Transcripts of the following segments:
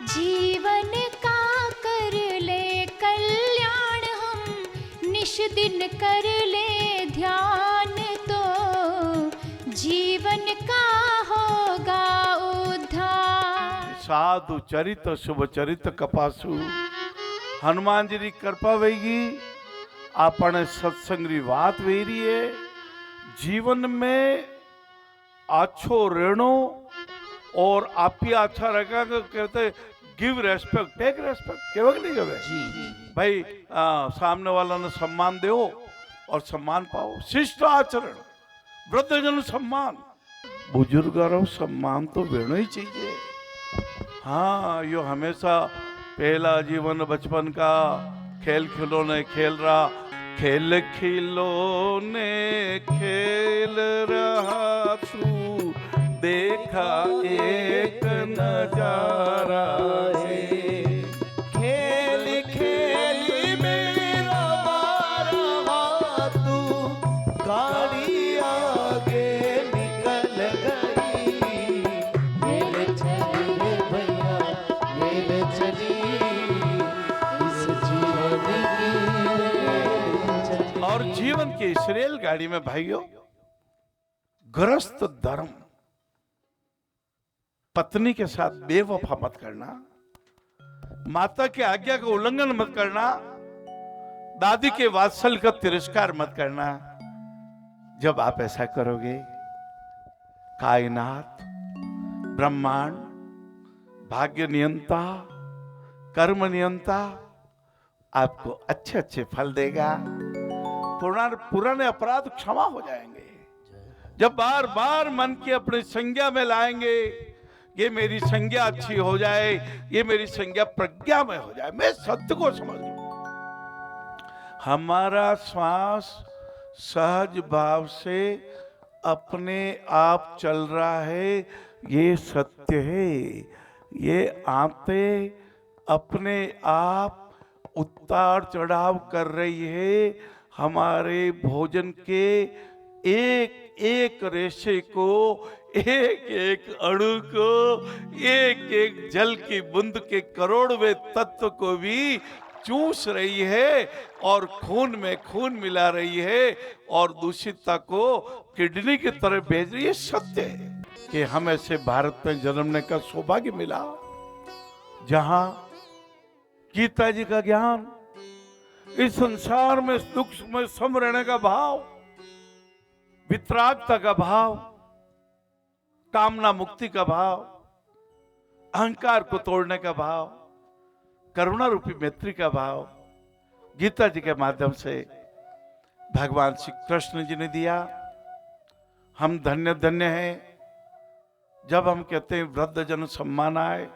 जीवन का कर ले कल्याण हम, निश दिन कर ले ध्यान, तो जीवन का होगा उद्धार। साधु चरित शुभ चरित कपासु हनुमान जी की कृपा वेगी आपने सत्संग की बात वेरी है। जीवन में अच्छो रहनो और आप ही अच्छा रहेगा। कहते गिव रेस्पेक्ट टेक रेस्पेक्ट, केवल नहीं कहे भाई सामने वाला ने सम्मान दो और सम्मान पाओ। शिष्ट आचरण, वृद्धजन सम्मान, बुजुर्गों सम्मान तो देना ही चाहिए। हाँ, यो हमेशा पहला जीवन बचपन का खेल खिलौने खेल रहा, खेल खिलौने खेल रहा तू, देखा एक नजारा है। खेल खेल मेरा मारा तू, गाड़ी आगे निकल गई। रेल चली रे भैया रेल चली, इस जीवन की रेल चली। और जीवन की इस रेलगाड़ी में भाइयों, गृहस्थ धर्म, पत्नी के साथ बेवफा मत करना, माता की आज्ञा का उल्लंघन मत करना, दादी के वात्सल्य का तिरस्कार मत करना। जब आप ऐसा करोगे, कायनात, ब्रह्मांड, भाग्य नियंता, कर्म नियंता आपको अच्छे अच्छे फल देगा। पुराने अपराध क्षमा हो जाएंगे। जब बार बार मन की अपनी संज्ञा में लाएंगे, ये मेरी संज्ञा अच्छी हो जाए, ये मेरी संज्ञा प्रज्ञा में हो जाए, मैं सत्य को समझ लूं, हमारा श्वास सहज भाव से अपने आप चल रहा है, ये सत्य है। ये आते अपने आप उतार चढ़ाव कर रही है, हमारे भोजन के एक एक रेशे को, एक एक अणु को, एक एक जल की बूंद के करोड़वें तत्व को भी चूस रही है और खून में खून मिला रही है और दूषितता को किडनी की तरह भेज रही है। सत्य है कि हमें से भारत में जन्मने का सौभाग्य मिला, जहां गीता जी का ज्ञान, इस संसार में दुख में सम रहने का भाव, वितरागता का भाव, कामना मुक्ति का भाव, अहंकार को तोड़ने का भाव, करुणा रूपी मैत्री का भाव गीता जी के माध्यम से भगवान श्री कृष्ण जी ने दिया। हम धन्य धन्य हैं जब हम कहते हैं वृद्धजन सम्मान आए।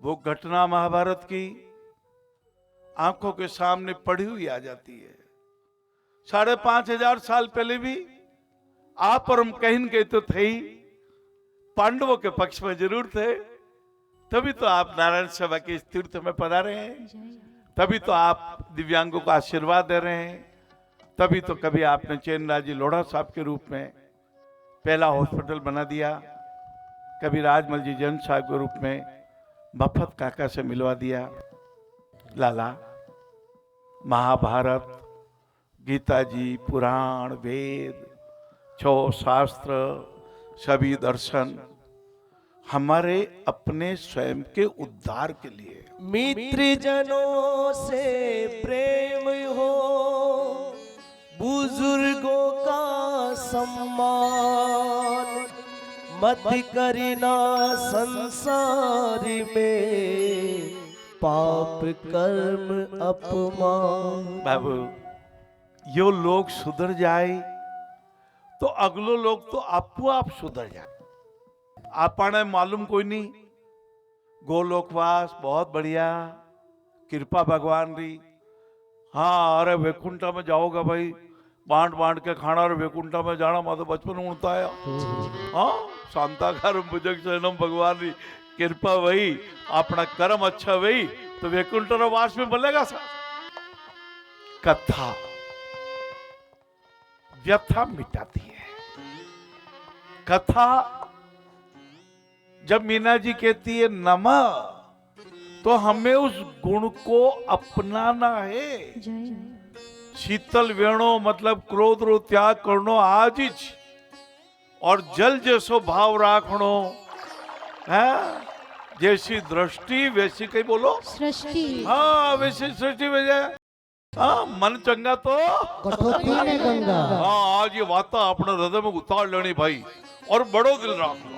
वो घटना महाभारत की आंखों के सामने पड़ी हुई आ जाती है। 5,500 साल पहले भी आप और हम कहीं न कहीं तो थे ही, पांडवों के पक्ष में जरूर थे, तभी तो आप नारायण सेवा के इस तीर्थ में पधारे हैं, तभी तो आप दिव्यांगों को आशीर्वाद दे रहे हैं, तभी तो कभी आपने चैनराजी लोढ़ा साहब के रूप में पहला हॉस्पिटल बना दिया, कभी राजमल जी जैन साहब के रूप में मफत काका से मिलवा दिया। लाला, महाभारत, गीता जी, पुराण, वेद, 6 शास्त्र, सभी दर्शन हमारे अपने स्वयं के उद्धार के लिए। मित्र जनों से प्रेम हो, बुजुर्गों का सम्मान, मत करना संसार में पाप कर्म अपमान। बाबू, यो लोग सुधर जाए तो अगलो लोग तो आपो आप सुधर जाए। आपने मालूम कोई नहीं, गोलोकवास बहुत बढ़िया, कृपा भगवान री। हाँ, अरे वैकुंठा में जाओगा भाई, बांट बांट के खाना, और वैकुंठा में जाना मैं तो बचपन में उड़ता आया। हाँ, शांताकारम भुजग शरणम भगवान री कृपा वही, अपना कर्म अच्छा वही तो वैकुंठ वास में मिलेगा। सा कथा व्यथा मिटाती है। कथा जब मीना जी कहती है नमः तो हमें उस गुण को अपनाना है। जय शीतल वेणो मतलब क्रोध रो त्याग करनो आज ही छ। और जल जैसो भाव राखणो है, जैसी दृष्टि वैसी कहीं बोलो सृष्टि। हाँ वैसी सृष्टि वजह। हाँ मन चंगा तो कठोती में गंगा। हाँ आज ये बात अपने हृदय में उतार लेनी भाई, और बड़ो दिल रखो।